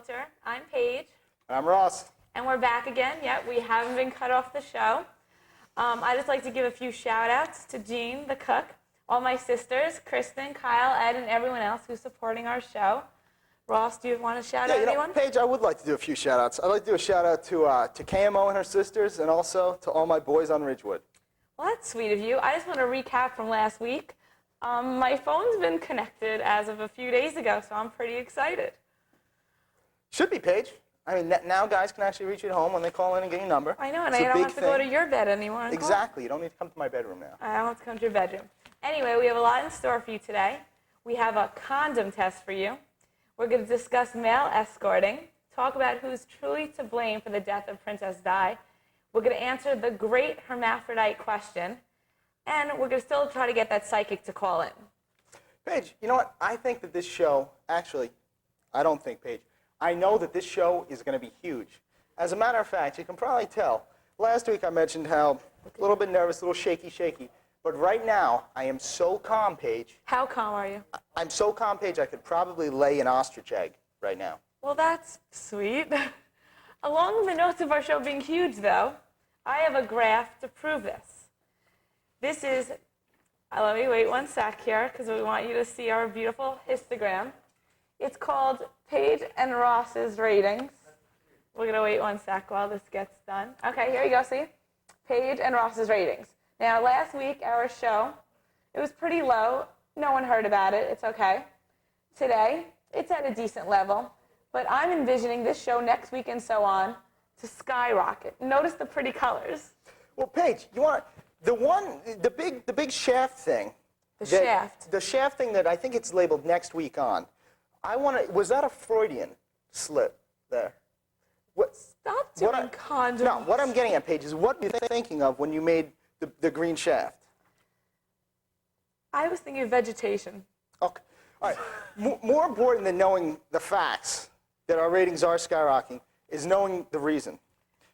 Subculture. I'm Paige. I'm Ross. And we're back again. Yet we haven't been cut off the show. I'd just like to give a few shout-outs to Jean, the cook, all my sisters, Kristen, Kyle, Ed, and everyone else who's supporting our show. Ross, do you want to shout out anyone? Paige, I would like to do a few shout-outs. I'd like to do a shout-out to KMO and her sisters, and also to all my boys on Ridgewood. Well, that's sweet of you. I just want to recap from last week. My phone's been connected as of a few days ago, so I'm pretty excited. Should be, Paige. I mean, now guys can actually reach you at home when they call in and get your number. I know, and I don't have to go to your bed anymore. Exactly. You don't need to come to my bedroom now. I don't have to come to your bedroom. Anyway, we have a lot in store for you today. We have a condom test for you. We're going to discuss male escorting, talk about who's truly to blame for the death of Princess Di. We're going to answer the great hermaphrodite question, and we're going to still try to get that psychic to call in. Paige, you know what? I think that this show, actually, I don't think, Paige, I know that this show is going to be huge. As a matter of fact, you can probably tell. Last week I mentioned how a little bit nervous, a little shaky. But right now, I am so calm, Paige. How calm are you? I'm so calm, Paige, I could probably lay an ostrich egg right now. Well, that's sweet. Along with the notes of our show being huge, though, I have a graph to prove this. This is, let me wait one sec here, because we want you to see our beautiful histogram. It's called Paige and Ross's ratings. We're going to wait one sec while this gets done. Okay, here you go, see? Paige and Ross's ratings. Now, last week, our show, it was pretty low. No one heard about it. It's okay. Today, it's at a decent level. But I'm envisioning this show next week and so on to skyrocket. Notice the pretty colors. Well, Paige, you want the big shaft thing. The shaft. The shaft thing that I think it's labeled next week on. Was that a Freudian slip there? Stop doing condoms. No, what I'm getting at, Paige, is what you're thinking of when you made the green shaft. I was thinking of vegetation. Okay. All right. More important than knowing the facts that our ratings are skyrocketing is knowing the reason.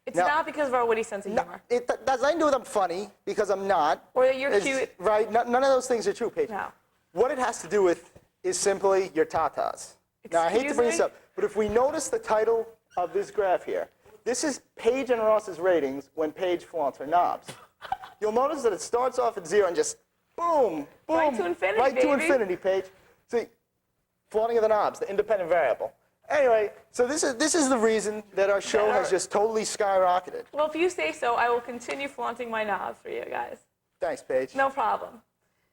It's not because of our witty sense of humor. It has nothing to do with I'm funny, because I'm not. Or that you're cute. Right? None of those things are true, Paige. No. What it has to do with is simply your tatas. Now, I hate to bring this up, but if we notice the title of this graph here, this is Paige and Ross's ratings when Paige flaunts her knobs. You'll notice that it starts off at 0 and just boom, boom. Right to infinity, Right baby. to infinity, Paige. See, flaunting of the knobs, the independent variable. Anyway, so this is the reason that our show has just totally skyrocketed. Well, if you say so, I will continue flaunting my knobs for you guys. Thanks, Paige. No problem.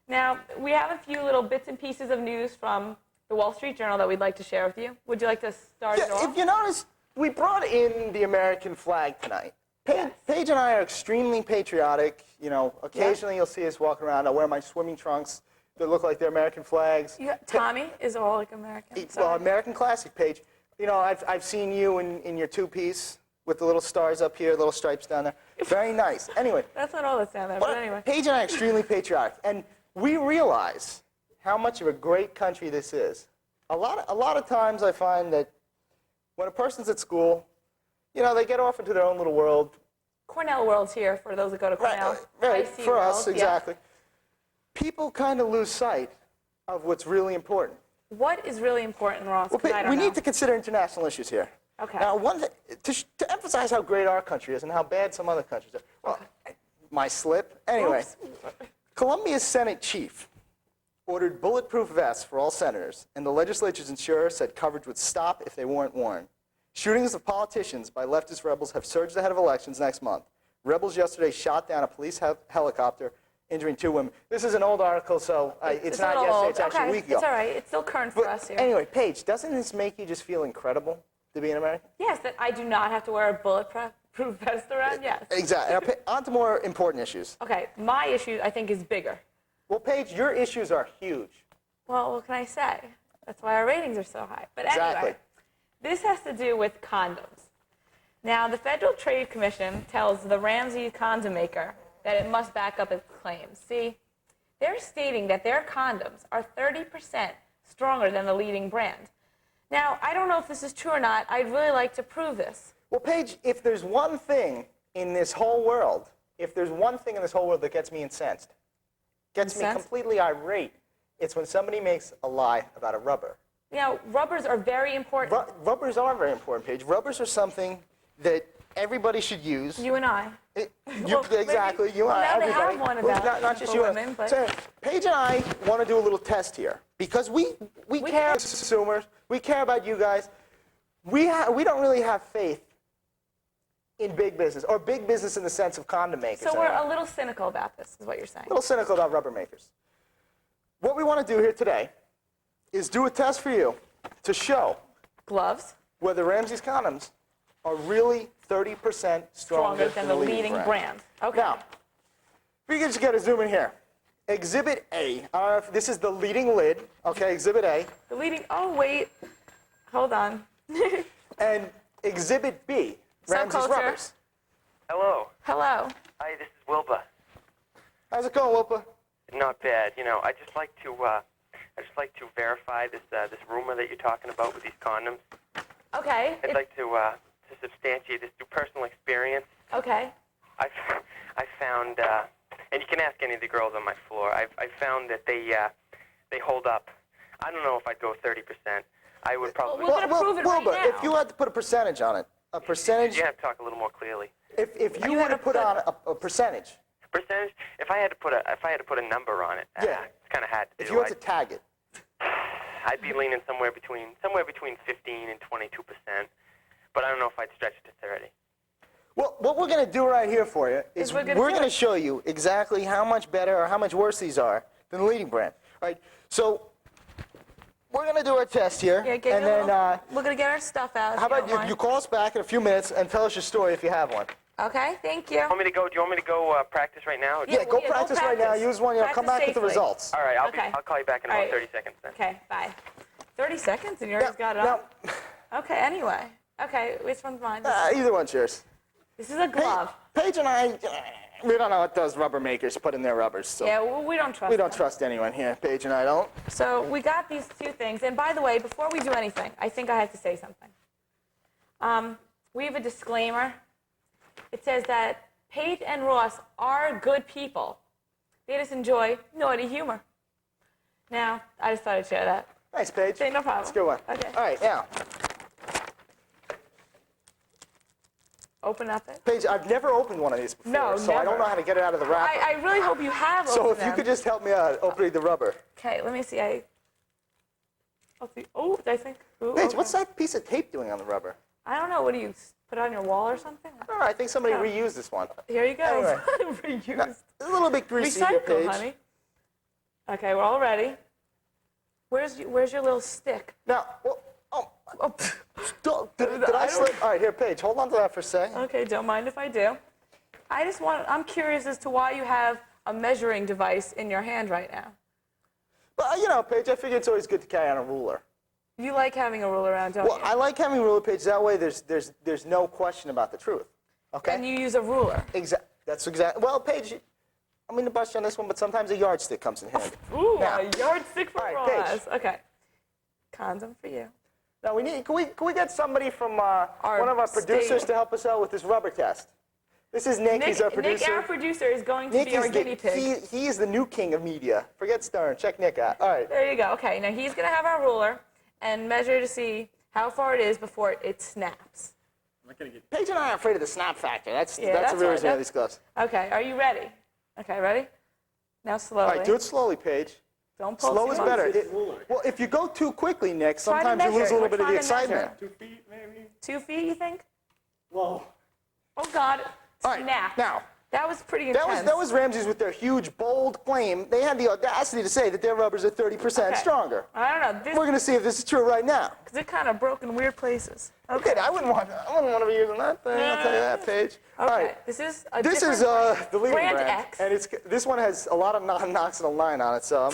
Now, we have a few little bits and pieces of news from the Wall Street Journal that we'd like to share with you. Would you like to start it off? If you notice, we brought in the American flag tonight. Paige and I are extremely patriotic. You know, occasionally you'll see us walking around. I wear my swimming trunks that look like they're American flags. Tommy is all like American. Well, American classic, Paige. You know, I've seen you in your two-piece with the little stars up here, little stripes down there. Very nice. Anyway. That's not all that's down there, but anyway. Paige and I are extremely patriotic, and we realize how much of a great country this is. A lot of times I find that when a person's at school, you know, they get off into their own little world. Cornell World's here for those that go to Cornell. Right, for us, exactly. People kind of lose sight of what's really important. What is really important, Ross? Well, we need to consider international issues here. Okay. Now, to emphasize how great our country is and how bad some other countries are. Well, my slip. Anyway, Colombia's Senate chief ordered bulletproof vests for all senators, and the legislature's insurer said coverage would stop if they weren't worn. Shootings of politicians by leftist rebels have surged ahead of elections next month. Rebels yesterday shot down a police helicopter, injuring 2 women. This is an old article, so it's not yesterday, it's actually a week ago. It's all right. It's still current for us here. Anyway, Paige, doesn't this make you just feel incredible to be an American? Yes, that I do not have to wear a bulletproof vest around, yes. Exactly. Now, on to more important issues. Okay, my issue, I think, is bigger. Well, Paige, your issues are huge. Well, what can I say? That's why our ratings are so high. But Exactly. anyway, this has to do with condoms. Now, the Federal Trade Commission tells the Ramsey condom maker that it must back up its claims. See, they're stating that their condoms are 30% stronger than the leading brand. Now, I don't know if this is true or not. I'd really like to prove this. Well, Paige, if there's one thing in this whole world, that gets me incensed, gets me completely irate, it's when somebody makes a lie about a rubber. You know, rubbers are very important. Rubbers are very important, Paige. Rubbers are something that everybody should use. You and I. Exactly. You well, and now everybody. they have one of that Not just for you. women, but... So, Paige and I want to do a little test here because we care about consumers. We care about you guys. We don't really have faith in big business, or big business in the sense of condom makers. So we're a little cynical about this, is what you're saying. A little cynical about rubber makers. What we want to do here today is do a test for you to show gloves whether Ramsey's condoms are really 30% stronger than the leading brand. Okay. Now, if we can just get a zoom in here. Exhibit A. This is the leading lid. Okay, Exhibit A. The leading. Oh wait, hold on. And Exhibit B. Ramsey's Subculture. rubbers. Hello. Hello. Hi, this is Wilbur. How's it going, Wilpa? Not bad. You know, I just like to verify this rumor that you're talking about with these condoms. Okay. I'd like to substantiate this through personal experience. Okay. I found, and you can ask any of the girls on my floor. I found that they hold up. I don't know if I'd go 30%. I would probably. We're gonna prove it right Wilbur, now. if you had to put a percentage on it, a percentage. You have to talk a little more clearly. If you were to put on a percentage. Percentage? If I had to put a number on it, Yeah. it's kind of hard to do. If you had to tag it. I'd be leaning somewhere between 15 and 22%, but I don't know if I'd stretch it to 30. Well, what we're going to do right here for you is we're going to show you exactly how much better or how much worse these are than the leading brand. All right? So we're going to do our test here, Yeah, and then we're gonna get our stuff out. how about you call us back in a few minutes and tell us your story if you have one. Okay, thank you. Do you want me to go practice right now? Yeah, go practice right now. Use one. Come Practice back with the safely. results. All right, Okay. I'll call you back in All about right. 30 seconds then. Okay, bye. 30 seconds and you already got it Now, on? Okay, anyway. Okay, which one's mine? either one's yours. This is a glove. Paige and I, we don't know what those rubber makers put in their rubbers. So Yeah, well, we don't trust we don't them. trust anyone here. Paige and I don't. So we got these two things. And by the way, before we do anything, I think I have to say something. We have a disclaimer. It says that Paige and Ross are good people. They just enjoy naughty humor. Now, I just thought I'd share that. Thanks, Paige. Okay, no problem. That's a good one. Okay. All right, now, Open up it. Paige, I've never opened one of these before, No, so I don't never. know how to get it out of the wrapper. I really hope you have So opened if you them. could just help me out opening the rubber. Okay, let me see. I'll see. Oh, I think. Ooh, Paige, okay. what's that piece of tape doing on the rubber? I don't know. What do you put it on your wall or something? I don't know, I think somebody Oh. reused this one. Here you go. Anyway. Reused. A little bit greasy here, Recycle, Paige. honey. Okay, we're all ready. Where's your little stick? Now, well, Oh, did I slip? All right, here, Paige, hold on to that for a second. okay, don't mind if I do. I'm curious as to why you have a measuring device in your hand right now. But, you know, Paige, I figure it's always good to carry on a ruler. You like having a ruler around, don't Well, you? I like having a ruler, Paige. That way there's no question about the truth. Okay? And you use a ruler. That's exactly. Well, Paige, I'm going to bust you on this one, but sometimes a yardstick comes in handy. Ooh, Now. a yardstick for All right, Ross. Okay. Condom for you. Now, can we get somebody from one of our producers state. to help us out with this rubber test? This is Nick. He's our producer. Nick, our producer, is going to Nick be our is guinea pig. he is the new king of media. Forget Stern. Check Nick out. All right. There you go. Okay, now he's going to have our ruler and measure to see how far it is before it snaps. Paige and I are afraid of the snap factor. That's Yeah, the that's real right. reason of these gloves. Okay, are you ready? Okay, ready? Now slowly. All right, do it slowly, Paige. Don't pull Slow too is much. better. Well, if you go too quickly, Nick, Try to sometimes you lose measure. a little We're bit of the trying to measure. excitement. 2 feet, maybe? 2 feet, you think? Whoa. Oh, God. All right, Snap. now, That was pretty intense. that was Ramsey's with their huge, bold claim. They had the audacity to say that their rubbers are 30% Okay. stronger. I don't know. We're going to see if this is true right now. Because it kind of broke in weird places. Okay, I wouldn't want to be using that thing. I'll tell you that, Paige. All Okay, right. this is a This is different the leading brand brand, X. and this one has a lot of non-oxidant line on it. So,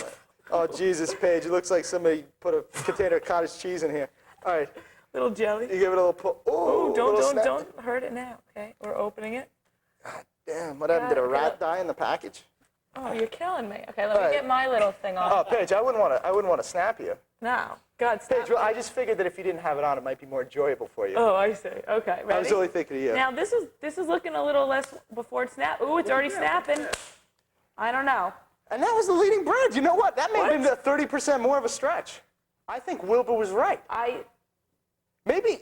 oh Jesus, Paige, it looks like somebody put a container of cottage cheese in here. All right, little jelly. you give it a little pull. Oh, Ooh, little snap. don't hurt it now. Okay, we're opening it. Damn, what happened? Did a God, rat God. die in the package? Oh, you're killing me. Okay, let All me right. get my little thing on. Oh, Paige, I wouldn't want to snap you. No, God, stop. Paige, well, I just figured that if you didn't have it on, it might be more enjoyable for you. Oh, I see. Okay, ready? I was really thinking of you. Now this is looking a little less before it snaps. Ooh, it's already snapping. I don't know. And that was the leading brand. You know what? That may have What? been 30% more of a stretch. I think Wilbur was right. Maybe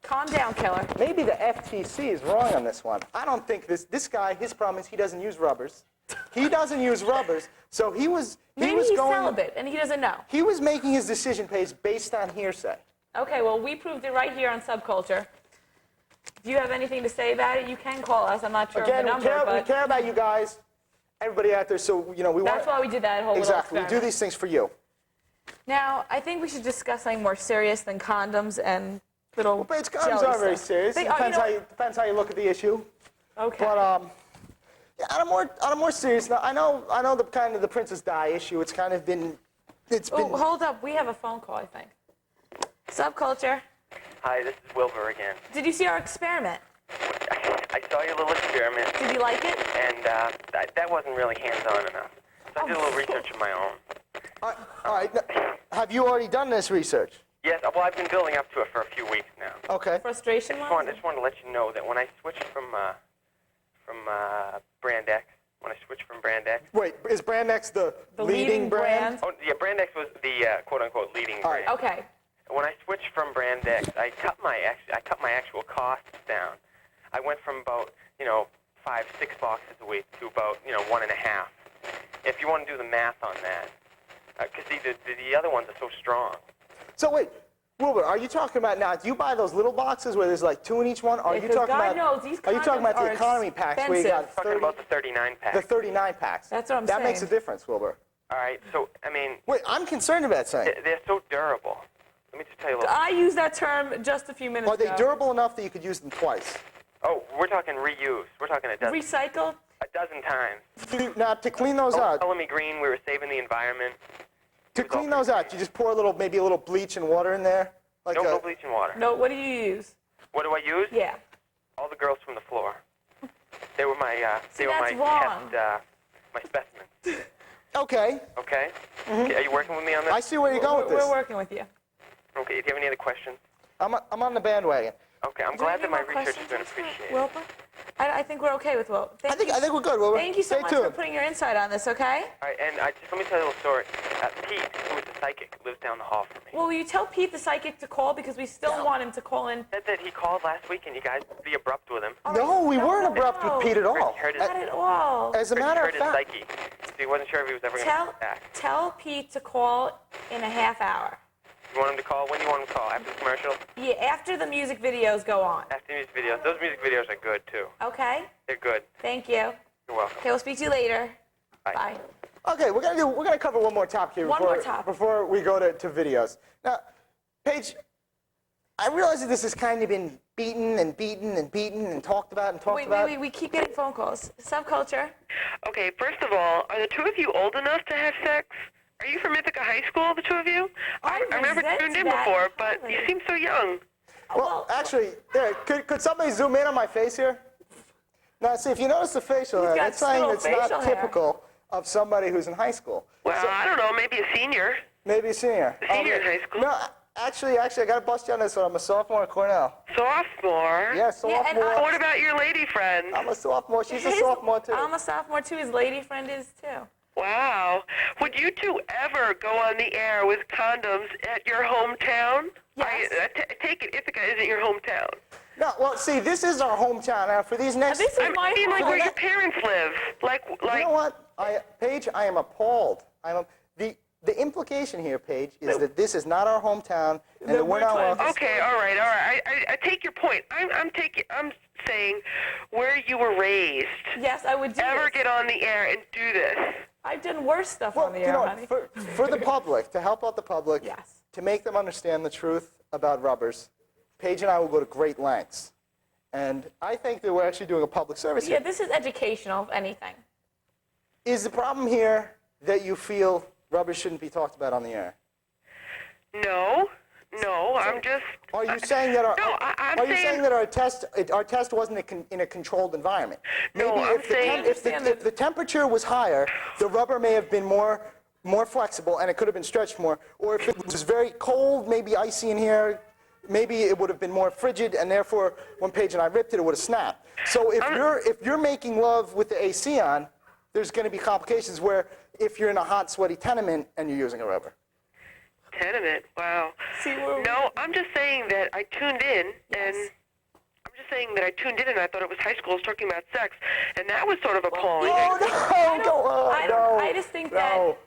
Calm down, killer. maybe the FTC is wrong on this one. I don't think this guy, his problem is he doesn't use rubbers. He doesn't use rubbers, so he was Maybe he's going, celibate and he doesn't know. he was making his decision page based on hearsay. Okay, well, we proved it right here on Subculture. If you have anything to say about it, you can call us. I'm not sure Again, of the number, we but care about you guys, everybody out there, so, you know, we want that's why we did that whole little exactly, we do experiment. these things for you. Now, I think we should discuss something more serious than condoms and little But it's jelly are very stuff. serious. They It are, depends how you look at the issue. Okay. But yeah, on a more serious note, I know the kind of the Princess Di issue. It's kind of been, Oh, hold up. We have a phone call, I think. Subculture. Hi, this is Wilbur again. Did you see our experiment? I saw your little experiment, Did you like it? and that wasn't really hands-on enough. So I did a little research of my own. all right. Have you already done this research? Yes, well, I've been building up to it for a few weeks now. Okay. Frustration I wise? just wanted to let you know that when I switched from Brand X, Wait, is Brand X the leading brand? oh yeah, Brand X was the quote-unquote leading All right. brand. Okay. When I switched from Brand X, I cut my actual costs down. I went from about 5, 6 boxes a week to about 1.5. If you want to do the math on that, because the other ones are so strong. So wait, Wilbur, are you talking about now? Do you buy those little boxes where there's like 2 in each one? Or are Yeah, you 'cause talking God about? knows these Are you talking about condoms the are economy packs where you got expensive. Talking 30, about the 39 pack. the 39 packs? That's what I'm That makes a saying. difference, Wilbur. All right, so I mean, Wait, I'm concerned about something. they're so durable. Let me just tell you a little. I used that term just a few minutes Are they ago. durable enough that you could use them twice? Oh, we're talking reuse. We're talking a Recycle? dozen times. Now, to clean those out, Color me green. We were saving the environment. to clean those out, you just pour maybe a little bleach and water in there, like No bleach and water. No, what do you use? What do I use? Yeah. All the girls from the floor. They were my See, they were my that's wrong. test my specimens. Okay, Okay? Okay, are you working with me on this? I see where you're going with this. We're working with you. Okay. Do you have any other questions? I'm on the bandwagon. Okay. I'm Do you glad have that any my more research has been questions, appreciated. Wilbur? I think we're okay with Wilbur. I think we're good, Wilbur. Thank you so Stay much for tuned. putting your insight on this, okay? All right, and just let me tell you a little story. Pete, who is the psychic, lives down the hall from me. Well, will you tell Pete the psychic to call because we still want him to call in? Said that he called last week and you guys be abrupt with him. No, we weren't abrupt with Pete at all. Heard his, Not at all. As a matter heard of his fact, psyche. So he wasn't sure if he was ever going to Tell come back. tell Pete to call in a half hour. You want him to call? When do you want him to call? After the commercial? Yeah, after the music videos go on. After music videos. Those music videos are good, too. Okay? They're good. Thank you. You're welcome. Okay, we'll speak to you later. Bye. Bye. okay, we're gonna cover one more topic here One more topic. before we go to videos. Now, Paige, I realize that this has kind of been beaten and talked about and talked about. Wait, we keep getting phone calls. Subculture. Okay, first of all, are the two of you old enough to have sex? Are you from Ithaca High School, the two of you? I I've never resent tuned in that before, but highly. you seem so young. Well, actually, there. Could somebody zoom in on my face here? Now, see, if you notice the facial hair, got it's saying still it's not facial hair. typical of somebody who's in high school. Well, I don't know, maybe a senior. Maybe a senior. A senior in high school? No, actually, I got to bust you on this one. I'm a sophomore at Cornell. Sophomore? Yeah, Yeah, and sophomore. What about your lady friend? I'm a sophomore. She's a His- sophomore, too. I'm a sophomore too. His lady friend is too. Wow. Would you two ever go on the air with condoms at your hometown? Yes. Take it, Ithaca isn't your hometown. No, well, see, this is our hometown. Now, for these next... This is I my mean, like home. where your parents live. Like, You know what? Paige, I am appalled. The implication here, Paige, is that this is not our hometown and that we're not welcome. okay, all right. I take your point. I'm saying where you were raised. Yes, I would do Ever this. get on the air and do this? I've done worse stuff Well, on the you air, know, honey. for the public, to help out the public, Yes. to make them understand the truth about rubbers, Paige and I will go to great lengths. And I think that we're actually doing a public service Yeah, here. this is educational, if anything. Is the problem here that you feel rubbers shouldn't be talked about on the air? No, I'm just. Are you saying that I'm are you saying- saying that our test wasn't in a controlled environment? No, Maybe I'm if saying- if the temperature was higher, the rubber may have been more flexible and it could have been stretched more. Or if it was very cold, maybe icy in here, maybe it would have been more frigid, and therefore when Paige and I ripped it, it would have snapped. So if you're making love with the AC on, there's going to be complications where if you're in a hot, sweaty tenement and you're using a rubber. tenement. Wow. See where No, I'm just saying that I tuned in, Yes. and I'm just saying that I tuned in, and I thought it was high schools talking about sex, and that was sort of appalling. Oh, no, go on, no. I just think no. that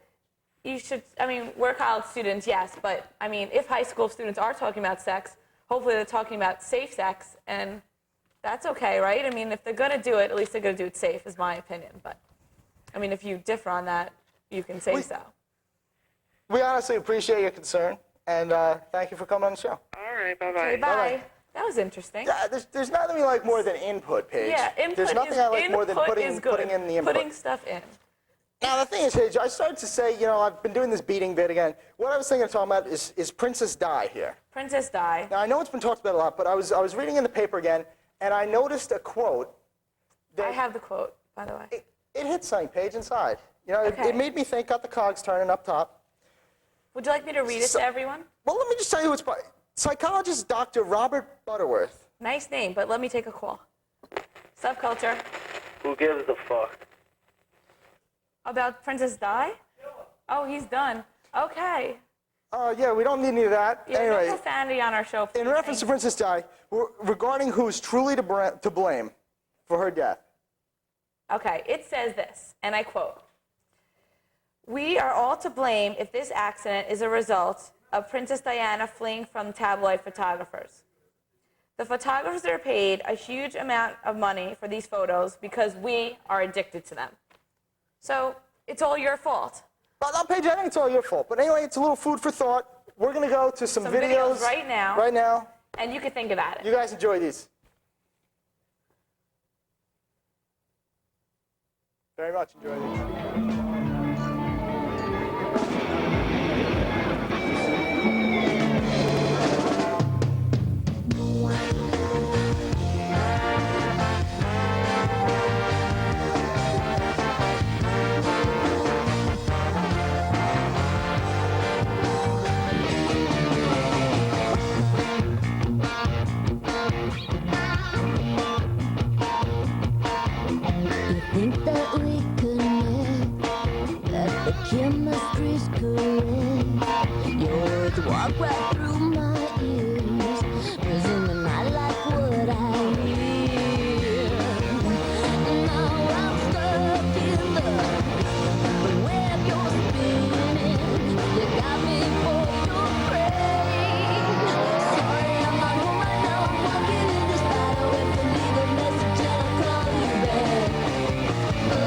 you should, I mean, we're college students, yes, but I mean, if high school students are talking about sex, hopefully they're talking about safe sex, and that's okay, right? I mean, if they're going to do it, at least they're going to do it safe, is my opinion. But, I mean, if you differ on that, you can say so. We honestly appreciate your concern, and thank you for coming on the show. All right, bye-bye. Okay, bye. Bye-bye. That was interesting. Yeah, there's nothing we like more than input, Paige. Yeah, input There's nothing is, I like more than input putting is good. in the input. Putting stuff in. Now, the thing is, Paige, I started to say, you know, I've been doing this beating bit again. What I was thinking of talking about is Princess Di here. Princess Di. Now, I know it's been talked about a lot, but I was reading in the paper again, and I noticed a quote that I have the quote, by the way. it hit something, Paige, inside. You know, Okay. it made me think, got the cogs turning up top. Would you like me to read it So- to everyone? Well, let me just tell you who it's by. Psychologist Dr. Robert Butterworth. Nice name, but let me take a call. Subculture. Who gives a fuck? About Princess Di? Oh, he's done. Okay. Yeah, we don't need any of that. Yeah, Anyway, no profanity on our show. in please. reference to Thank Princess Di, regarding who's truly to blame for her death. you. Okay, it says this, and I quote, "We are all to blame if this accident is a result of Princess Diana fleeing from tabloid photographers. The photographers are paid a huge amount of money for these photos because we are addicted to them. So it's all your fault." But on Paige, I think it's all your fault. But anyway, it's a little food for thought. We're going to go to some videos right now. Right now. And you can think about it. You guys enjoy these. Very much enjoy these. You think that we connect, that the chemistry's correct. Your words walk right through my ears, presuming I like what I hear. Now I'm stuck in the web you're spinning. You got me for your brain. Sorry, I'm not home right now. I'm walking in this battle. If you leave a message, I'll call you back. Oh,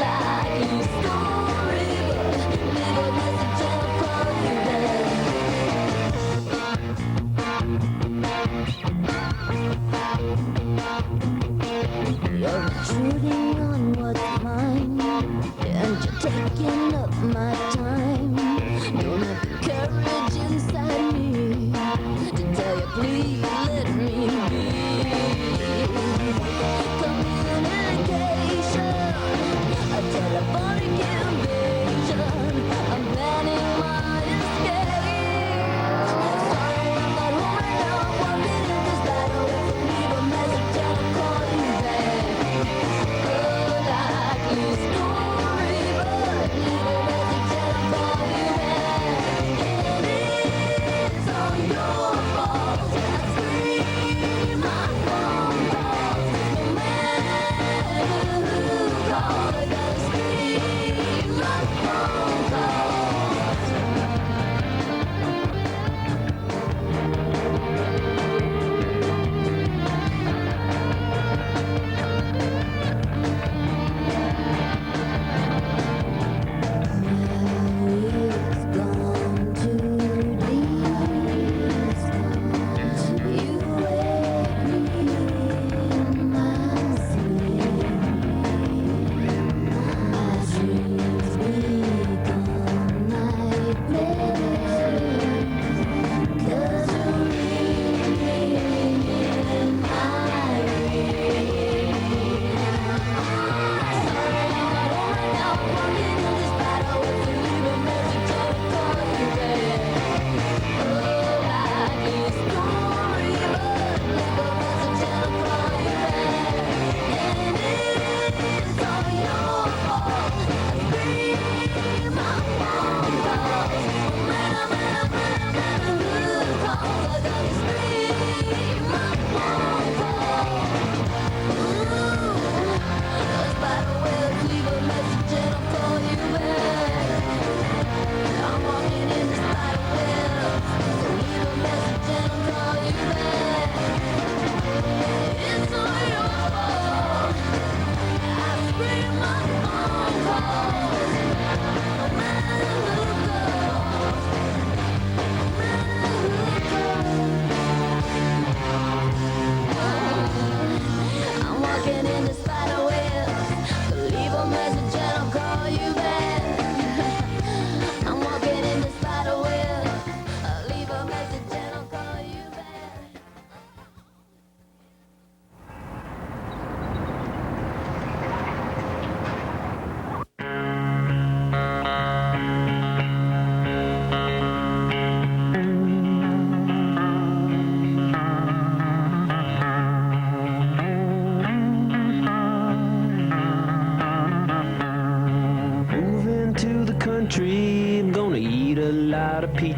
like your story, but leave a message, I'll call you back. You're intruding on what's mine, and you're taking up my time. Don't have the courage inside me to tell you, please let me be. Communication, a telephonic invasion. I'm planning my escape. Sorry, I'm not home right now. I'm walking in this battle. If you leave a message, I'll call you back. Oh, like your story, but leave a message and I'll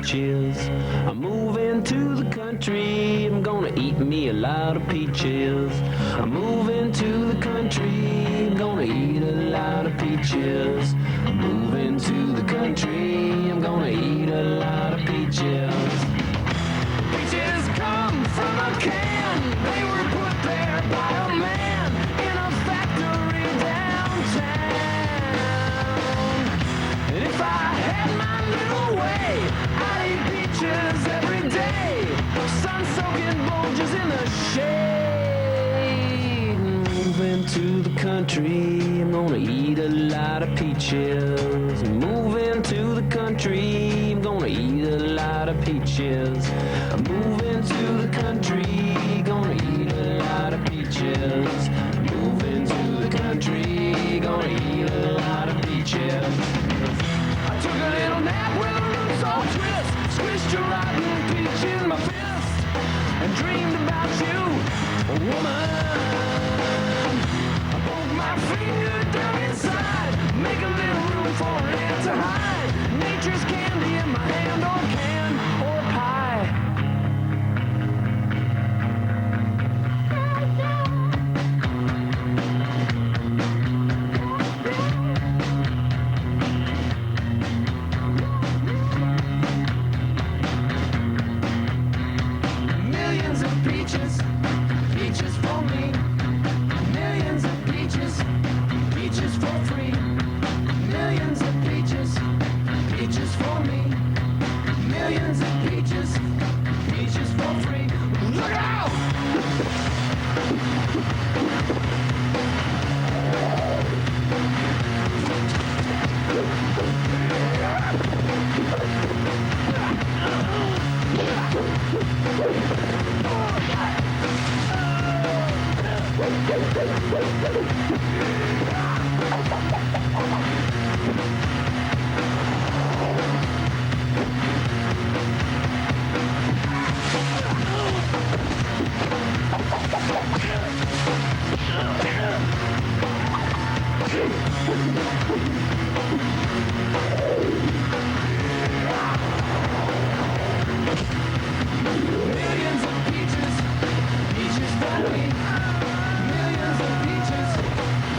peaches. I'm moving to the country, I'm gonna eat me a lot of peaches. I'm moving to the country, I'm gonna eat a lot of peaches. I'm moving to the country, I'm gonna eat a lot of peaches. Peaches come from a can, they were put there by a man in a factory downtown. And if I had my little way, I'd eat peaches every day. Sun-soaking bulges in the shade. Moving to the country, I'm gonna eat a lot of peaches. Moving to the country, I'm gonna eat a lot of peaches. I'm moving to the country, gonna eat a lot of peaches. Moving to the country, gonna eat a lot of peaches. I took a little nap with the roots all twist, squished a rotten peach in my fist, and dreamed about you, a woman. I poke my finger down inside, make a little room for an ant to hide. Nature's candy in my hand, or can, or pie. Millions of peaches, peaches for me. Millions of peaches, peaches for free. Millions of peaches, peaches for me. Millions of peaches, peaches for free. Look out! Millions of peaches, peaches for me. Millions of peaches,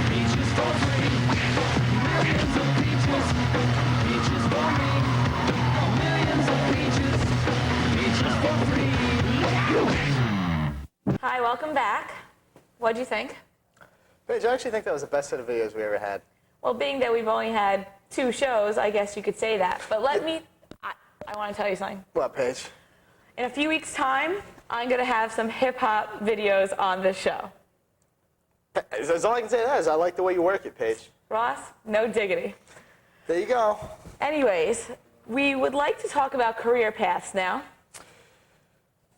peaches for free. Millions of peaches, peaches for me. Millions of peaches, peaches for free. Hi, welcome back. What'd you think? Paige, I actually think that was the best set of videos we ever had. Well, being that we've only had 2 shows, I guess you could say that. But I want to tell you something. What, Paige? In a few weeks' time, I'm going to have some hip-hop videos on this show. That's all I can say to that is I like the way you work it, Paige. Ross, no diggity. There you go. Anyways, we would like to talk about career paths now.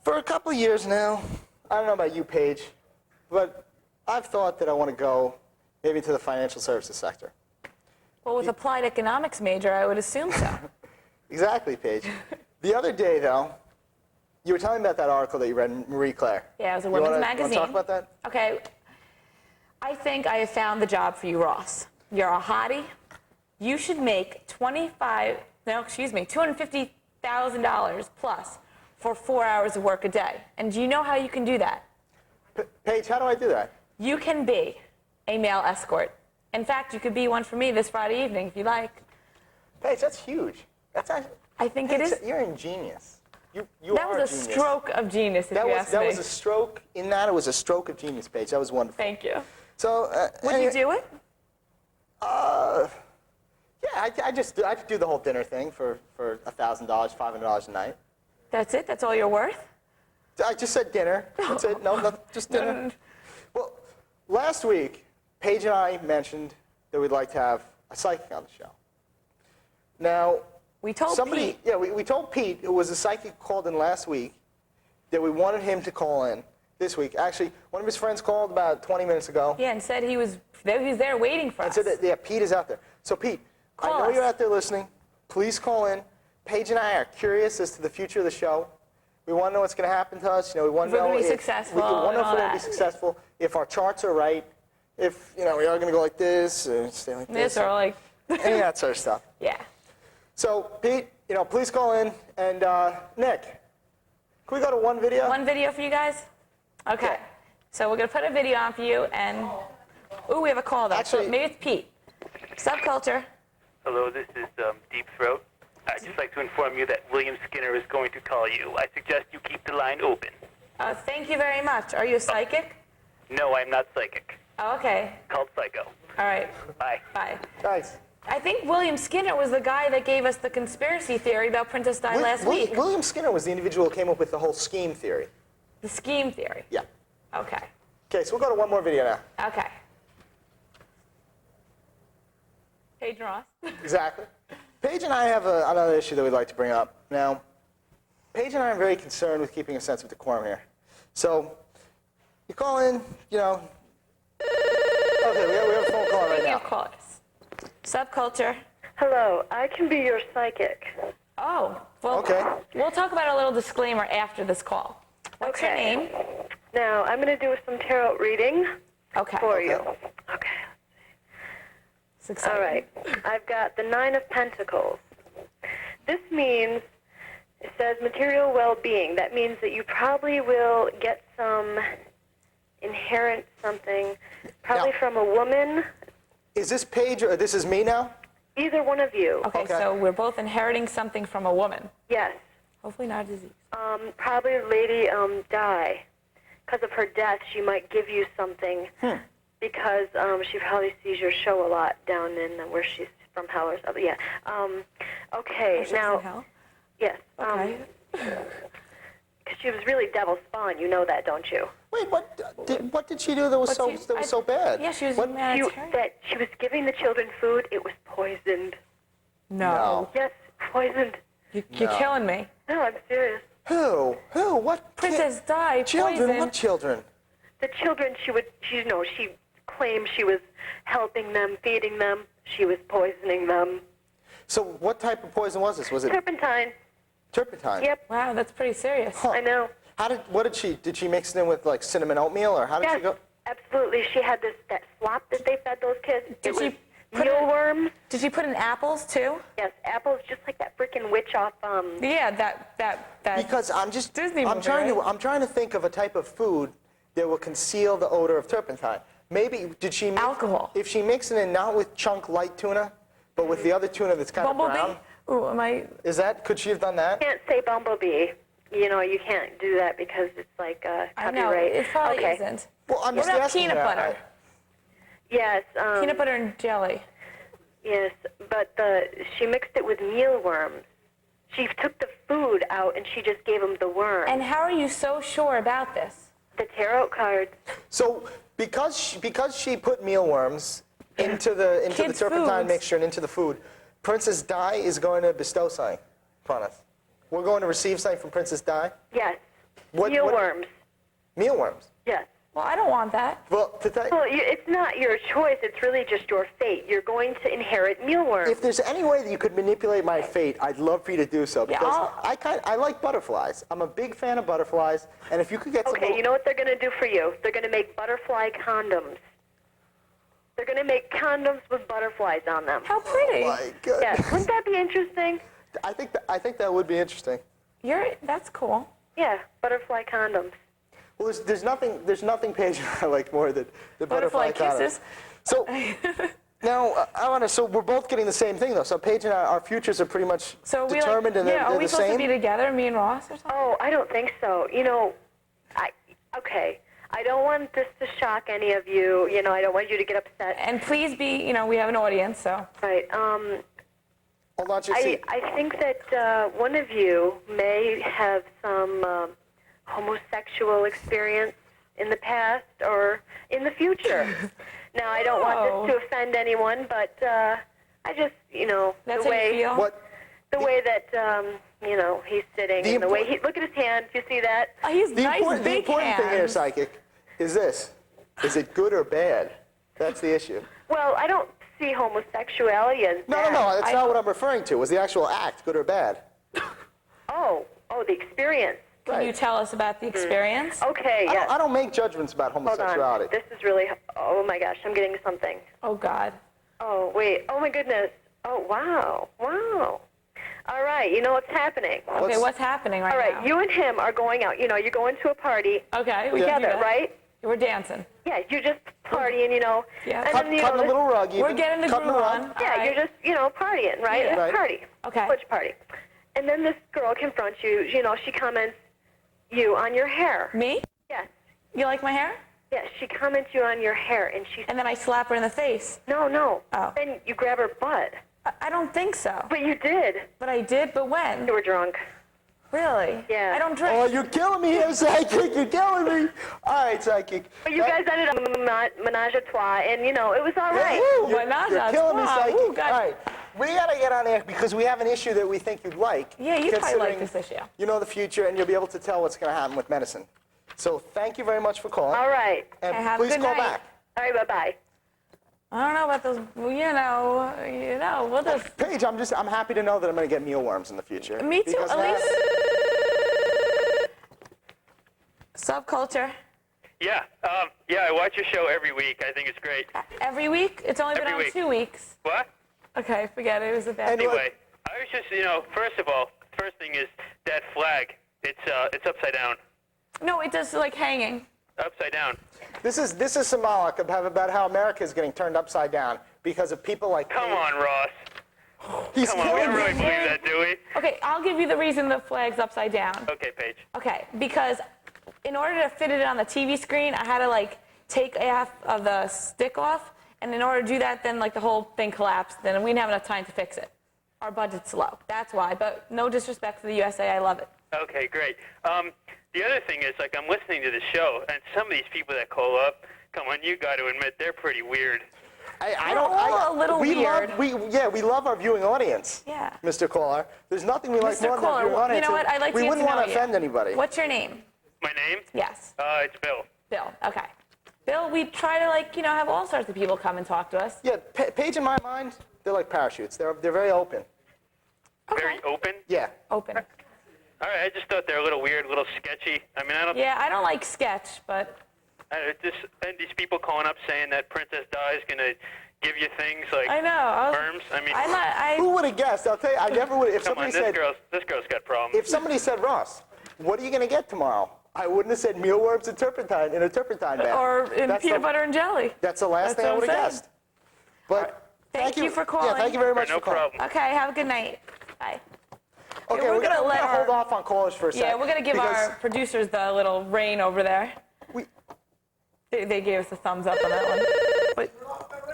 For a couple of years now, I don't know about you, Paige, but I've thought that I want to go maybe to the financial services sector. Well, with applied economics major, I would assume so. Exactly, Paige. The other day, though, you were telling me about that article that you read in Marie Claire. Yeah, it was a You women's wanna magazine. talk about that? Okay. I think I have found the job for you, Ross. You're a hottie. You should make $250,000 plus for 4 hours of work a day. And do you know how you can do that? Paige, how do I do that? You can be a male escort. In fact, you could be one for me this Friday evening if you like. Paige, that's huge. That's actually, I think Paige, it is. You're ingenious. You That are was a genius. stroke of genius, if you ask That me. was a stroke. In that, it was a stroke of genius, Paige. That was wonderful. Thank you. So, Would anyway, you do it? Yeah, I could do the whole dinner thing for $1,000, $500 a night. That's it? That's all you're worth? I just said dinner. That's it. No, just dinner. Well, last week, Paige and I mentioned that we'd like to have a psychic on the show. Now, We told somebody, Pete. yeah, we told Pete, who was a psychic who called in last week, that we wanted him to call in this week. Actually, one of his friends called about 20 minutes ago. Yeah, and said he was there waiting for And us. said that, yeah, Pete is out there. So, Pete, Call I know us. you're out there listening. Please call in. Paige and I are curious as to the future of the show. We want to know what's going to happen to us. You know, we want to If we're know gonna be if successful we want to and know if all we're going to be that. successful, if our charts are right, if we are going to go like this or stay like this, This or like, any of that sort of stuff. yeah. So, Pete, please call in. And Nick, can we go to one video? One video for you guys? Okay. So we're going to put a video on for you, and... Ooh, we have a call, though. Actually- So maybe it's Pete. Subculture. Hello, this is Deep Throat. I'd just like to inform you that William Skinner is going to call you. I suggest you keep the line open. Thank you very much. Are you a psychic? No, I'm not psychic. Oh, okay. Called Psycho. All right. Bye. Bye. Thanks. I think William Skinner was the guy that gave us the conspiracy theory about Princess Di last week. William Skinner was the individual who came up with the whole scheme theory. The scheme theory. Yeah. Okay. Okay, so we'll go to one more video now. Okay. Paige Ross. Exactly. Paige and I have another issue that we'd like to bring up. Now, Paige and I are very concerned with keeping a sense of decorum here. So, you call in, Okay, we have a phone call right Speaking of now. callers. Subculture. Hello, I can be your psychic. Oh, well, Okay. we'll talk about a little disclaimer after this call. What's your Okay. name? Now, I'm going to do some tarot reading Okay. for you. Okay. It's exciting. All right. I've got the Nine of Pentacles. This means, it says material well-being. That means that you probably will get some inherent something, probably Now- from a woman, Is this Paige or this is me now? either one of you. Okay, Okay. so we're both inheriting something from a woman. Yes. Hopefully not a disease. Probably Lady Di. Because of her death, she might give you something because she probably sees your show a lot down in where she's from, hell or something. Yeah. Okay. She's Now, in hell? yes. Okay. Because she was really devil spawn. You know that, don't you? Wait, what did she do that was But so bad? Yeah, she was What- humanitarian. That she was giving the children food. It was poisoned. No. Yes, poisoned. You're killing me. No, I'm serious. Who? What? Princess Di, Children? poison. What children? The children, she claimed she was helping them, feeding them. She was poisoning them. So what type of poison was this? Was it Turpentine. turpentine? Yep, Wow, that's pretty serious. Huh. I know. What did she mix it in with like cinnamon oatmeal or how did she Yes, go? absolutely. She had that slop that they fed those kids. Did It she was put it- mealworms. Did you put in apples too? Yes, apples, just like that freaking witch off. Yeah, that. Because Disney I'm movie, trying to think of a type of food that will conceal the odor of turpentine. Maybe did she mix, Alcohol. If she mixed it in not with chunk light tuna, but with the other tuna that's kind of Bumblebee? brown, Ooh, am I? could she have done that? Can't say bumblebee. You know, you can't do that because it's like I know, copyright. it probably okay. isn't. Well, I'm What just about asking peanut her. butter? Yes. Peanut butter and jelly. Yes, but she mixed it with mealworms. She took the food out and she just gave them the worms. And how are you so sure about this? The tarot cards. So because she put mealworms into the Kids' turpentine foods. mixture and into the food, Princess Di is going to bestow something upon us. We're going to receive something from Princess Di. Yes. What- mealworms. Mealworms. Yes. Well, I don't want that. Well, It's not your choice. It's really just your fate. You're going to inherit mealworms. if there's any way that you could manipulate my fate, I'd love for you to do so Yeah, because I'll- I like butterflies. I'm a big fan of butterflies, and if you could get some Okay, you know what they're going to do for you? They're going to make butterfly condoms. They're going to make condoms with butterflies on them. How pretty. my goodness. Yes. Wouldn't that be interesting? I think that would be interesting. That's cool. Yeah, butterfly condoms. Well, there's nothing Paige and I like more than the Butterfly condoms. kisses. So now, so we're both getting the same thing though. So Paige and I, our futures are pretty much So we determined and are they're we the supposed same. to be together, me and Ross or something? Oh, I don't think so. You know, okay. I don't want this to shock any of you. You know, I don't want you to get upset. And please be, we have an audience, so. Right. Hold on, just see. I think that one of you may have some homosexual experience in the past or in the future. Now, I don't want this to offend anyone, but I just, That's the how you way feel? the way that he's sitting and the way he look at his hand. Do you see that? Oh, he's The nice, important big thing here, hands. psychic, is this: is it good or bad? That's the issue. Well, I don't see homosexuality as No, bad. that's not what I'm referring to. Was the actual act good or bad? Oh, the experience. Can you Right. tell us about the experience? Okay, yes. I don't make judgments about Hold homosexuality. on. This is really. Oh my gosh, I'm getting something. Oh, God. Oh wait. Oh my goodness. Oh wow. Wow. All right, you know what's happening. Okay, what's happening right All right, now? you and him are going out. You know, you're going to a party Okay, we can do together, that. right? We're dancing. Yeah, you're just partying, you know. Yeah. And then, you Cutting know, a little rug even. We're getting the Cutting groove a rug. on. yeah, All right. you're just, you know, partying, right? Yeah. It's a Right. party. Okay. Butch party. And then this girl confronts you. You know, she comments you on your hair. Me? Yes. You like my hair? Yes, she comments you on your hair, and she And then I slap her in the face. no. Oh. Then you grab her butt. I don't think so. But you did. But I did, but when? You were drunk. Really? Yeah. I don't drink. Oh, you're killing me here, Psychic. You're killing me. All right, Psychic. But you guys ended up menage a trois, and, you know, it was all right. Ooh, You're menage you're a killing me, trois. Psychic. Ooh, God. All right, we got to get on there because we have an issue that we think you'd like. Yeah, you probably like considering this issue. You know the future, and you'll be able to tell what's going to happen with medicine. So thank you very much for calling. All right. And Okay, have a please good call night. back. All right, bye-bye. I don't know about those, well, you know, we'll just, Paige, I'm happy to know that I'm going to get mealworms in the future. me too, because at now- least. Subculture. Yeah, I watch your show every week. I think it's great. Every week? It's only been Every on week. 2 weeks. What? Okay, forget it. It was a bad. And look- Anyway, I was just, first of all, first thing is that flag. It's upside down. No, it does like hanging. Upside down. This is symbolic about how America is getting turned upside down because of people like Come on, Ross. He's Come on, we killing don't me. really believe that, do we? Okay, I'll give you the reason the flag's upside down. Okay, Paige. Okay, because in order to fit it on the TV screen, I had to like take half of the stick off, and in order to do that, then like the whole thing collapsed, and we didn't have enough time to fix it. Our budget's low. That's why. But no disrespect to the USA, I love it. Okay, great. The other thing is, like, I'm listening to the show, and some of these people that call up, come on, you got to admit, they're pretty weird. I We're all a little we weird. We love our viewing audience. Yeah. Mr. Caller. There's nothing we like Mr. more than our Caller, viewing you audience. know what? I'd like we to get wouldn't to know want to you. offend anybody. What's your name? My name? Yes. It's Bill. Bill. Okay. Bill, we try to have all sorts of people come and talk to us. Yeah, Paige, in my mind, they're like parachutes. They're very open. Very open. Yeah. Open. All right, I just thought they're a little weird, a little sketchy. I mean, I don't. Yeah, I don't like sketch, but And these people calling up saying that Princess Di is gonna give you things like I know. worms. I mean, Who would have guessed? I'll tell you, I never would. If come on, somebody said, this girl's got problems. if somebody said, Ross, what are you going to get tomorrow? I wouldn't have said mealworms and turpentine in a turpentine bag. or in That's peanut the- butter and jelly. That's the last That's thing I what would I'm have saying. guessed. But Thank you for Yeah, calling. thank you very much no for calling. problem. Okay, have a good night. Bye. Okay, we're we're gonna gonna let hold our- off on callers for a second. Yeah, we're gonna give our producers the little rain over there. We- They gave us a thumbs up on that one. But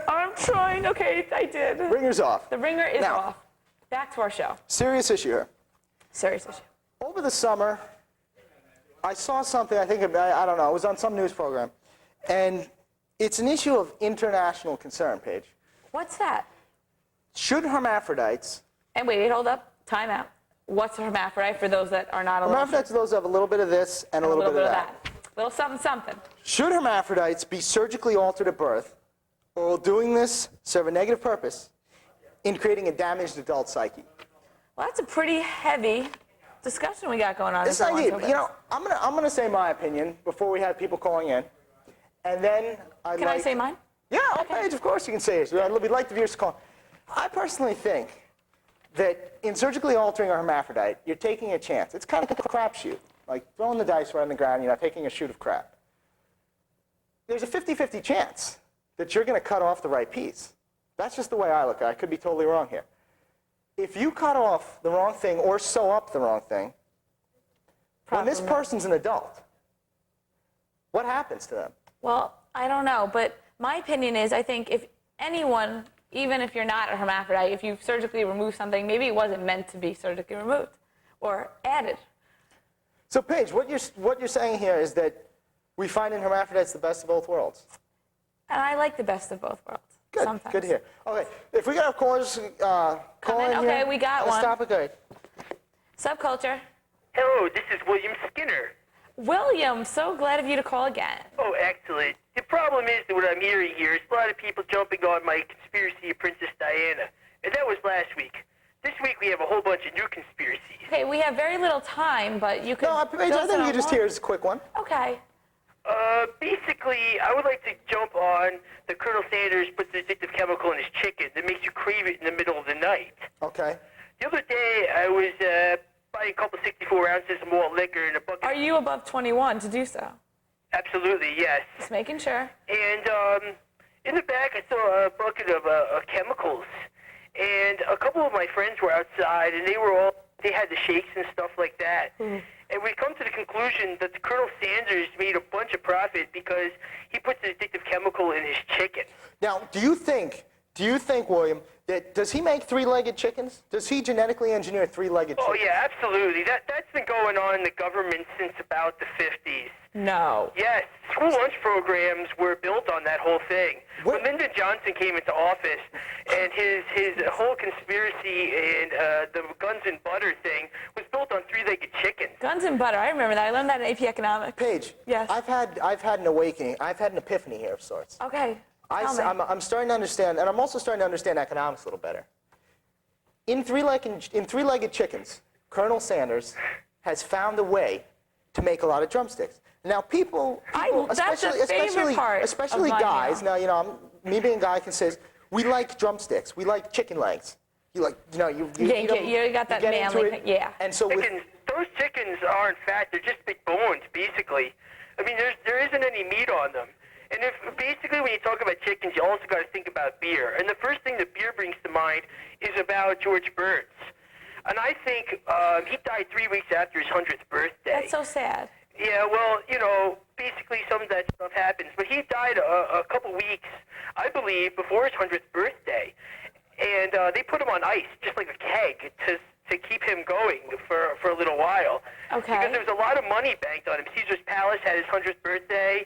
I'm trying. Okay, I did. Ringer's off. The ringer is Now- off. Back to our show. Serious issue here. Serious issue. Over the summer, I saw something, I don't know, it was on some news program. And it's an issue of international concern, Paige. What's that? Should hermaphrodites, And wait, hold up. Time out. What's a hermaphrodite for those that are not a little hermaphrodites are those that have a little bit of this and a little bit of that. Little something, something. Should hermaphrodites be surgically altered at birth, or will doing this serve a negative purpose in creating a damaged adult psyche? Well, that's a pretty heavy discussion we got going on. This idea, I'm gonna say my opinion before we have people calling in, and then I'd Can like... I say mine? Yeah, on Paige, of course you can say it. We'd like the viewers to call. I personally think that in surgically altering a hermaphrodite, you're taking a chance. It's kind of a crapshoot, like throwing the dice right on the ground, taking a shoot of crap. There's a 50-50 chance that you're going to cut off the right piece. That's just the way I look at it. I could be totally wrong here. If you cut off the wrong thing or sew up the wrong thing, when this person's an adult, what happens to them? Well, I don't know, but my opinion is I think if anyone, even if you're not a hermaphrodite, if you surgically remove something, maybe it wasn't meant to be surgically removed or added. So, Paige, what you're saying here is that we find in hermaphrodites the best of both worlds. And I like the best of both worlds. Good, Sometimes. good to hear. Okay, if we got our callers call in Okay, here, we got let's one. stop it. Good. Subculture. Hello, this is William Skinner. William, so glad of you to call again. Oh, excellent. The problem is that what I'm hearing here is a lot of people jumping on my conspiracy of Princess Diana. And that was last week. This week we have a whole bunch of new conspiracies. Okay, we have very little time, but you could. No, Paige, fill I us think in you on just more. hear as a quick one. Okay. Basically, I would like to jump on the Colonel Sanders puts the addictive chemical in his chicken that makes you crave it in the middle of the night. Okay. The other day, I was buying a couple 64 ounces of malt liquor in a bucket. Are you above 21 to do so? Absolutely, yes. Just making sure. And in the back, I saw a bucket of chemicals. And a couple of my friends were outside, and they had the shakes and stuff like that. And we come to the conclusion that Colonel Sanders made a bunch of profit because he puts the addictive chemical in his chicken. Now, do you think, William, that does he make three-legged chickens? Does he genetically engineer three-legged Oh, chickens? yeah, absolutely. That's been going on in the government since about the 50s. No. Yes, school lunch programs were built on that whole thing. What? When Lyndon Johnson came into office, and his whole conspiracy and the guns and butter thing was built on three-legged chickens. Guns and butter. I remember that. I learned that in AP Economics. Paige, Yes. I've had an awakening. I've had an epiphany here of sorts. Okay. Tell me. I'm starting to understand, and I'm also starting to understand economics a little better. In three-legged chickens, Colonel Sanders has found a way to make a lot of drumsticks. Now, people that's the favorite part especially of my guys. meal. Now, you know, me being a guy can say, we like drumsticks. We like chicken legs. You like, you know, you eat them, you got that get into manly it. thing, yeah. And so with Those chickens aren't fat; they're just big bones, basically. I mean, there isn't any meat on them. And if basically when you talk about chickens, you also got to think about beer. And the first thing that beer brings to mind is about George Burns. And I think he died 3 weeks after his 100th birthday. That's so sad. Yeah, well, you know, basically some of that stuff happens. But he died a couple weeks, I believe, before his 100th birthday. And they put him on ice, just like a keg, to keep him going for a little while. Okay. Because there was a lot of money banked on him. Caesar's Palace had his 100th birthday.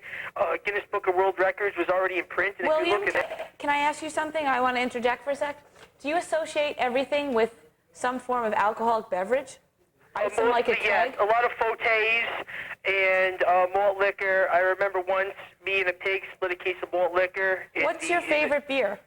Guinness Book of World Records was already in print. And if you William, look at it, can I ask you something? I want to interject for a sec. Do you associate everything with some form of alcoholic beverage? Ice in like a mostly, yes, keg? a lot of Fotes and malt liquor. I remember once me and a pig split a case of malt liquor. What's your favorite beer?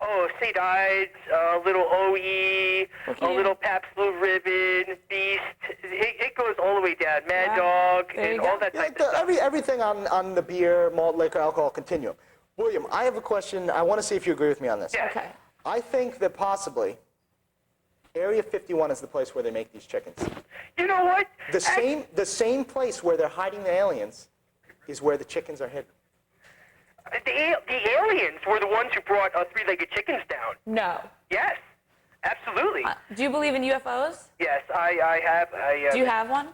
Oh, St. Ides, a little OE, Okay. a little Pabst Blue Ribbon, Beast. It goes all the way down. Mad Wow. Dog There you and go. all that yeah, type of stuff. everything on the beer, malt, liquor, alcohol continuum. William, I have a question. I want to see if you agree with me on this. Yeah. Okay. I think that possibly Area 51 is the place where they make these chickens. You know what? The same place where they're hiding the aliens is where the chickens are hidden. The aliens were the ones who brought three-legged chickens down. No. Yes, absolutely. Do you believe in UFOs? Yes, I have. Do you have one?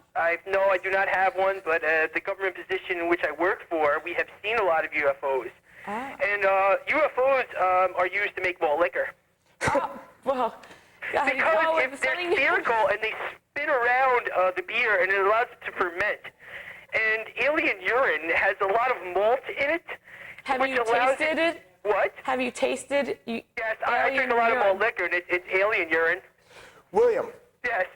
No, I do not have one, but the government position in which I work for, we have seen a lot of UFOs. Oh. And UFOs are used to make malt liquor. Well, God, you Because know, if it's they're something- spherical and they spin around the beer and it allows it to ferment. And alien urine has a lot of malt in it. Have which you allows tasted it? What? Have you tasted Yes, I drink alien a lot of urine? malt liquor and it's alien urine. William, Yes.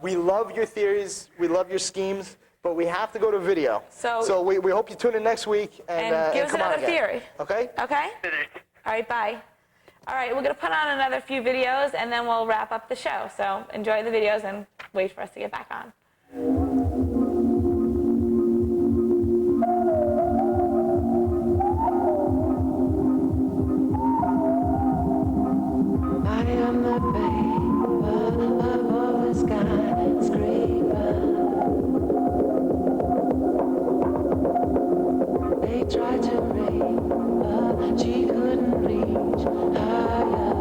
we love your theories, we love your schemes, but we have to go to video. So- we hope you tune in next week And give us come on another again. theory. Okay? Okay? All right, bye. All right, we're going to put on another few videos, and then we'll wrap up the show. So enjoy the videos and wait for us to get back on. I am the vapor above the skyscraper. They tried to rape her, she couldn't reach higher.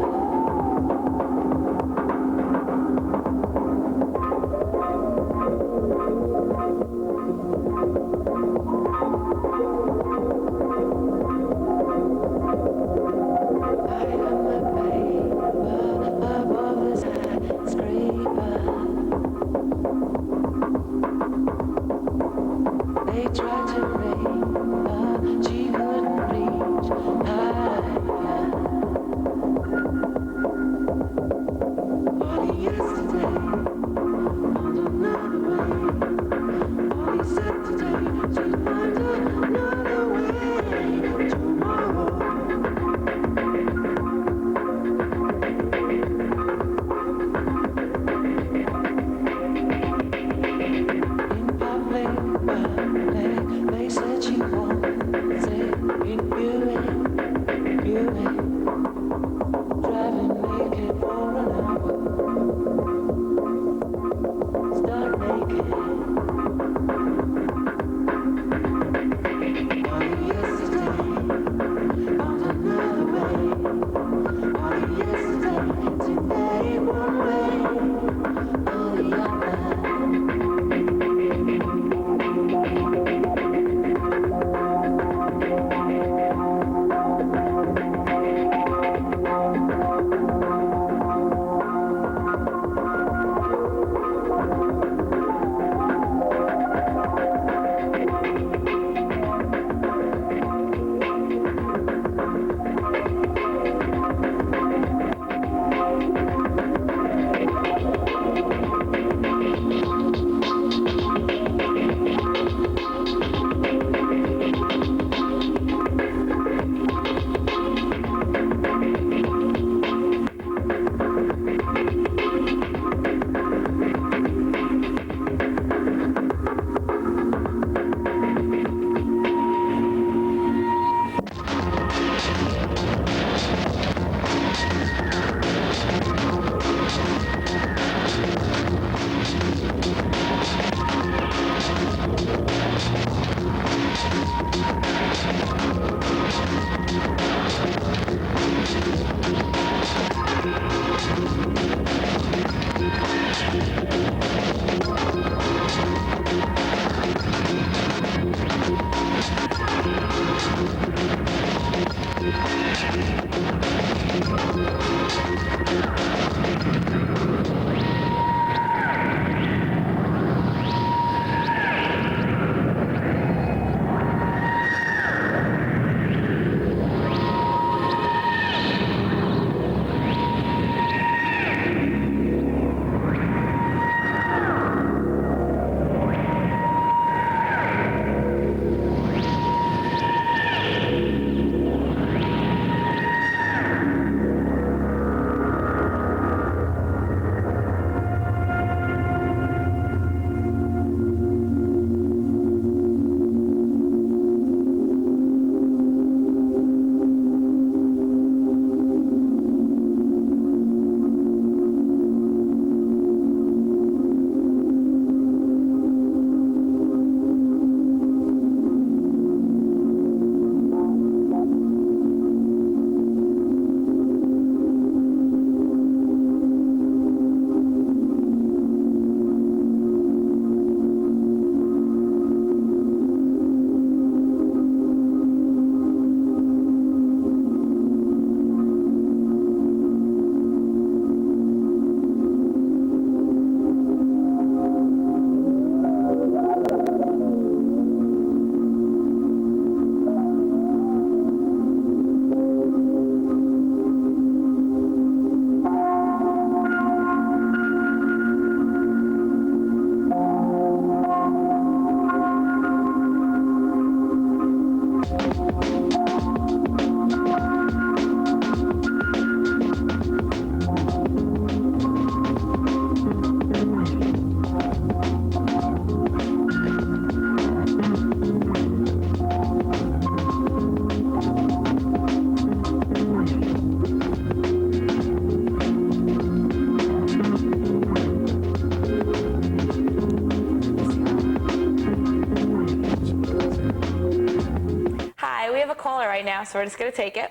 caller right now, so we're just going to take it.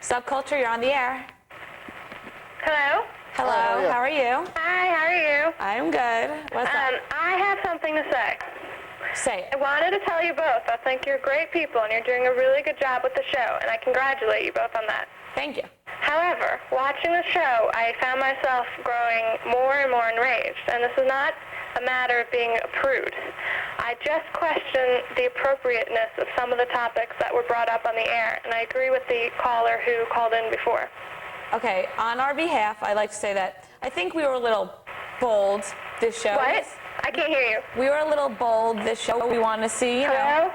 Subculture, you're on the air. Hello? Hello, how are you? Hi, how are you? I'm good. What's up? I have something to say. Say I it. wanted to tell you both. I think you're great people, and you're doing a really good job with the show, and I congratulate you both on that. Thank you. However, watching the show, I found myself growing more and more enraged, and this is not a matter of being a prude. I just question the appropriateness of some of the topics that were brought up on the air, and I agree with the caller who called in before. Okay, on our behalf, I'd like to say that I think we were a little bold this show. What? I can't hear you. We were a little bold this show. We wanted to see, you know. Hello?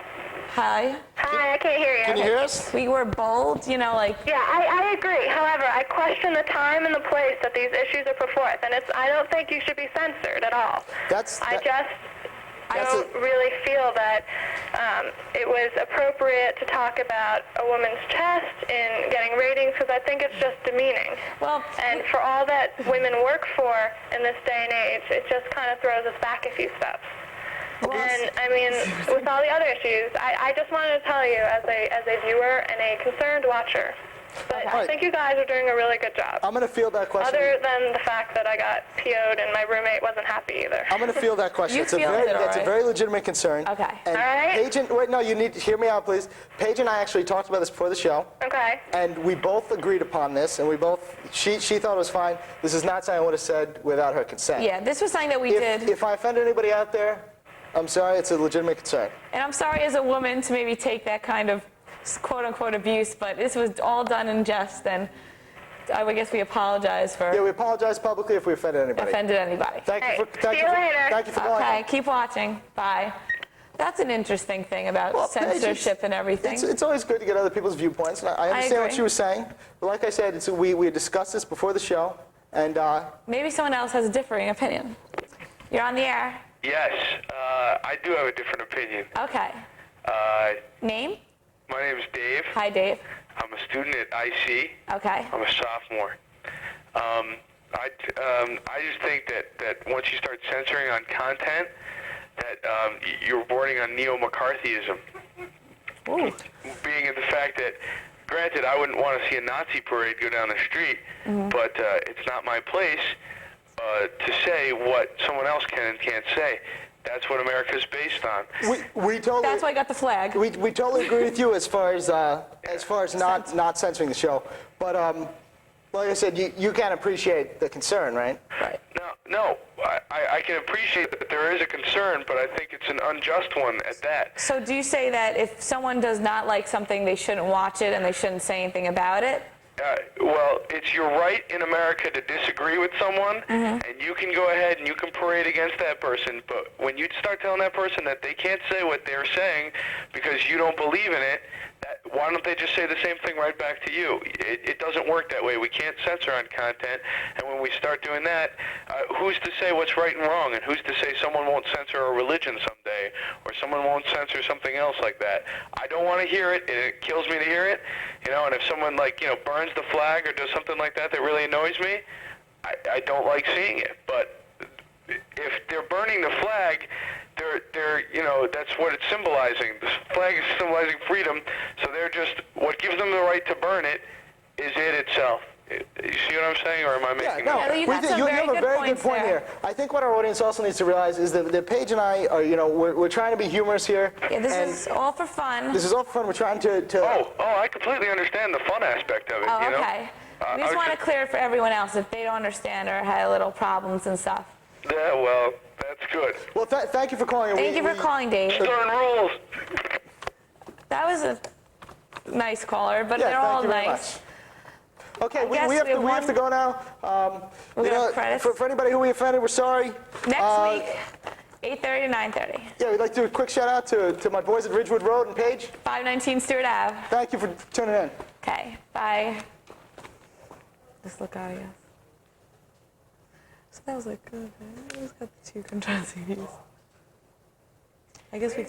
Hi. Hi, I can't hear you. Can you hear us? We were bold, you know, like. Yeah, I agree. However, I question the time and the place that these issues are put forth, and I don't think you should be censored at all. I don't really feel that it was appropriate to talk about a woman's chest in getting ratings, because I think it's just demeaning. Well, and for all that women work for in this day and age, it just kind of throws us back a few steps. And I mean, with all the other issues, I just wanted to tell you as a viewer and a concerned watcher, but I think you guys are doing a really good job. I'm going to field that question. Other than the fact that I got PO'd and my roommate wasn't happy either. I'm going to field that question. It's a very legitimate concern. Okay. And all right. Paige and, wait, no, you need to hear me out, please. Paige and I actually talked about this before the show. Okay. And we both agreed upon this, and she thought it was fine. This is not something I would have said without her consent. Yeah, this was something that we did. If I offended anybody out there, I'm sorry, it's a legitimate concern. And I'm sorry as a woman to maybe take that kind of quote-unquote abuse, but this was all done in jest, and I guess we apologize for... Yeah, we apologize publicly if we offended anybody. Thank you for calling. Okay, keep watching. Bye. That's an interesting thing about censorship and everything. It's always good to get other people's viewpoints. And I understand what you were saying, but like I said, we discussed this before the show, and... Maybe someone else has a differing opinion. You're on the air. Yes, I do have a different opinion. Okay. Name? My name is Dave. Hi, Dave. I'm a student at IC. Okay. I'm a sophomore. I just think that once you start censoring on content, that you're bordering on neo-McCarthyism. Ooh. Being in the fact that, granted, I wouldn't want to see a Nazi parade go down the street, but it's not my place to say what someone else can and can't say. That's what America's based on. We totally. That's why I got the flag. We totally agree with you as far as not censoring the show, but like I said, you can appreciate the concern, right? Right. No, I can appreciate that there is a concern, but I think it's an unjust one at that. So do you say that if someone does not like something, they shouldn't watch it and they shouldn't say anything about it? Well, it's your right in America to disagree with someone, and you can go ahead and you can parade against that person, but when you start telling that person that they can't say what they're saying because you don't believe in it, why don't they just say the same thing right back to you? It doesn't work that way. We can't censor on content, and when we start doing that, who's to say what's right and wrong, and who's to say someone won't censor a religion someday, or someone won't censor something else like that? I don't want to hear it, and it kills me to hear it, and if someone, burns the flag or does something like that that really annoys me, I don't like seeing it. But if they're burning the flag, that's what it's symbolizing. The flag is symbolizing freedom, so what gives them the right to burn it is it itself. You see what I'm saying, or am I making no, Yeah, you got some you very have a good very good points point there. here. I think what our audience also needs to realize is that Paige and I are, we're trying to be humorous here. Yeah, this and is all for fun. This is all for fun. We're trying to Oh, I completely understand the fun aspect of it, Oh, you know? okay. We just want to clear it for everyone else if they don't understand or had little problems and stuff. Yeah, well, that's good. Well, thank you for calling. Thank you for calling, Dave. Stern rules. That was a nice caller, but Yeah, they're thank all you very nice. much. Okay, we guess have to go now. We have credits. For anybody who we offended, we're sorry. Next week, 8:30 to 9:30. Yeah, we'd like to do a quick shout out to my boys at Ridgewood Road and Paige. 519 Stewart Ave. Thank you for tuning in. Okay, bye. Just look out, yes. So that was like good. I always got the two contrasting views. I guess we.